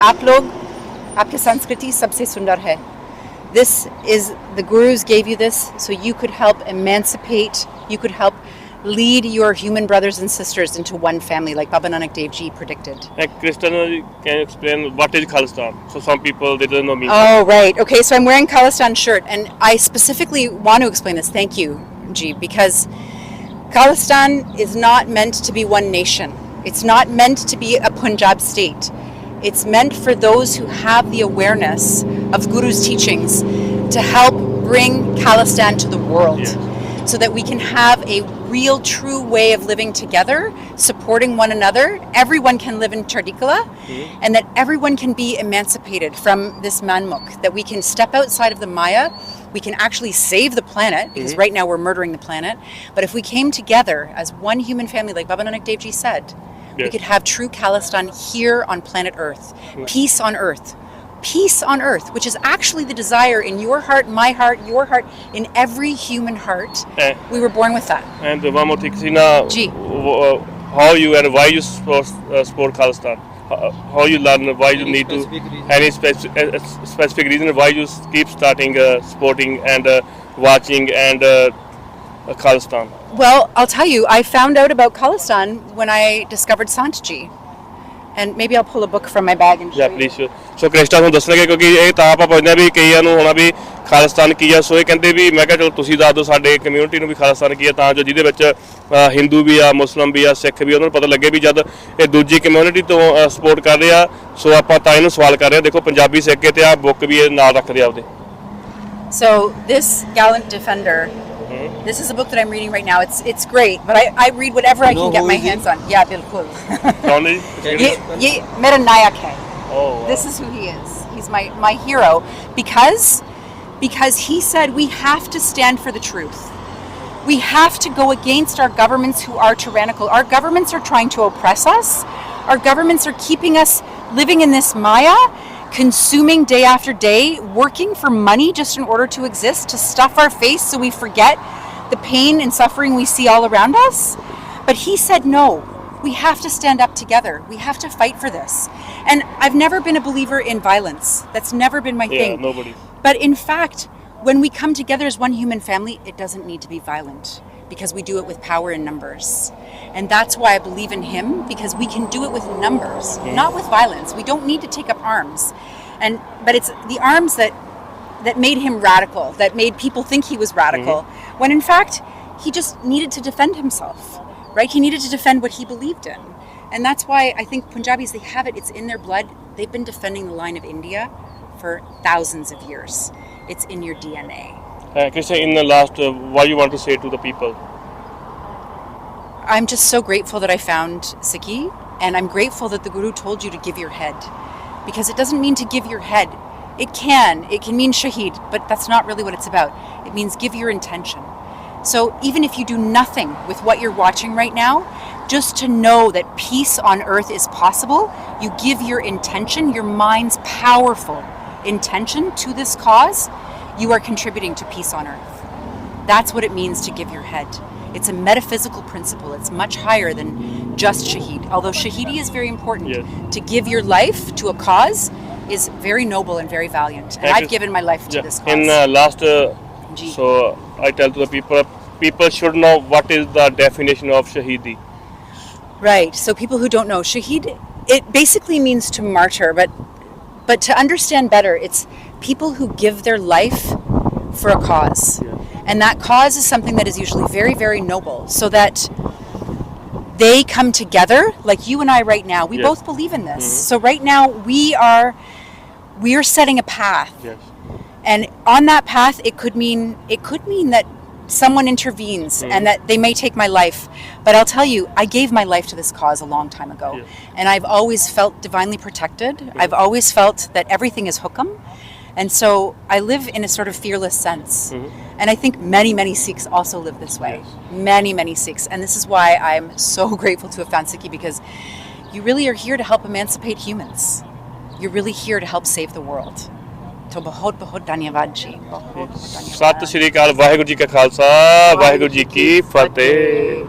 आप लोग आपकी संस्कृति सबसे सुंदर है. This is the gurus gave you this so you could help emancipate, you could help lead your human brothers and sisters into one family like Baba Nanak Dev Ji predicted. Krishna, can you explain what is Khalistan? So some people they don't know me. Oh right, okay, so I'm wearing Khalistan shirt and I specifically want to explain this, thank you Ji, because Khalistan is not meant to be one nation. It's not meant to be a Punjab state. It's meant for those who have the awareness of Guru's teachings to help bring Khalistan to the world. Yes. So that we can have a real true way of living together, supporting one another. Everyone can live in Chardikala and that everyone can be emancipated from this manmuk, that we can step outside of the Maya, we can actually save the planet because right now we're murdering the planet. But if we came together as one human family like Baba Nanak Dev Ji said, we could have true Khalistan here on planet Earth. Peace on Earth. Peace on Earth, which is actually the desire in your heart, my heart, your heart, in every human heart. We were born with that. And one more thing, Sina, how you and why you support Khalistan? How you learn, why you need to, any specific reason why you keep starting supporting and watching and Khalistan? Well, I'll tell you, I found out about Khalistan when I discovered Sant Ji. And maybe I'll pull a book from my bag and show you. Please. So Krishna ਨੂੰ ਦੱਸਣਗੇ ਕਿਉਂਕਿ ਇਹ ਤਾਂ ਆਪਾਂ ਪੁੱਛਦੇ ਵੀ ਕਈਆਂ ਨੂੰ ਹੋਣਾ ਵੀ ਖਾਲਿਸਤਾਨ ਕੀ ਆ, ਸੋ ਇਹ ਕਹਿੰਦੇ ਵੀ ਮੈਂ ਕਿਹਾ ਚਲੋ ਤੁਸੀਂ ਦੱਸ ਦਿਓ ਸਾਡੇ ਕਮਿਊਨਿਟੀ ਨੂੰ ਵੀ ਖਾਲਿਸਤਾਨ ਕੀ ਆ, ਤਾਂ ਜੋ ਜਿਹਦੇ ਵਿੱਚ ਹਿੰਦੂ ਵੀ ਆ, ਮੁਸਲਮ ਵੀ ਆ, ਸਿੱਖ ਵੀ, ਉਹਨਾਂ ਨੂੰ ਪਤਾ ਲੱਗੇ ਵੀ ਜਦ ਇਹ ਦੂਜੀ ਕਮਿਊਨਿਟੀ ਤੋਂ ਸਪੋਰਟ ਕਰ ਰਹੇ ਆ, ਸੋ ਆਪਾਂ ਤਾਂ ਇਹਨੂੰ ਸਵਾਲ ਕਰ ਰਹੇ ਆ. ਦੇਖੋ ਪੰਜਾਬੀ ਸਿੱਖ ਕੇ ਤੇ ਆ ਬੁੱਕ ਵੀ ਇਹ ਨਾਲ ਰੱਖਦੇ ਆਪਦੇ. So this gallant defender, this is a book that I'm reading right now. It's great, but I read whatever I can get my hands on. Yeah, bilkul. Ye mera nayak hai. Oh, wow. This is who he is. He's my hero because he said we have to stand for the truth. We have to go against our governments who are tyrannical. Our governments are trying to oppress us. Our governments are keeping us living in this maya, consuming day after day, working for money just in order to exist, to stuff our face so we forget the pain and suffering we see all around us. But he said, no, we have to stand up together. We have to fight for this. And I've never been a believer in violence. That's never been my thing. Nobody. But in fact, when we come together as one human family, it doesn't need to be violent because we do it with power in numbers. And that's why I believe in him, because we can do it with numbers, not with violence. We don't need to take up arms. But it's the arms that made him radical, that made people think he was radical, when in fact, he just needed to defend himself, right? He needed to defend what he believed in. And that's why I think Punjabis, they have it, it's in their blood. They've been defending the line of India for thousands of years. It's in your DNA. Krishna, in the last, what you want to say to the people? I'm just so grateful that I found Sikhi, and I'm grateful that the Guru told you to give your head, because it doesn't mean to give your head. It can mean shaheed, but that's not really what it's about. It means give your intention. So even if you do nothing with what you're watching right now, just to know that peace on earth is possible, you give your intention, your mind's powerful intention to this cause, you are contributing to peace on earth. That's what it means to give your head. It's a metaphysical principle. It's much higher than just shaheed. Although shaheedi is very important. To give your life to a cause is very noble and very valiant. And I've given my life to this cause. In last, so I tell to the people should know what is the definition of shaheedi. Right. So people who don't know, shaheed, it basically means to martyr, but to understand better, it's people who give their life for a cause. And that cause is something that is usually very, very noble, so that they come together, like you and I right now. We both believe in this. So right now we are setting a path. And on that path, it could mean that someone intervenes and that they may take my life. But I'll tell you, I gave my life to this cause a long time ago. And I've always felt divinely protected. I've always felt that everything is hukam. And so I live in a sort of fearless sense. And I think many, many Sikhs also live this way. Many, many Sikhs. And this is why I'm so grateful to have found Sikhi, because you really are here to help emancipate humans. You're really here to help save the world. So bahut bahut dhanyavad ji. Sat Shri Akal, Vaheguru Ji Ka Khalsa, Vaheguru Ji Ki Fateh.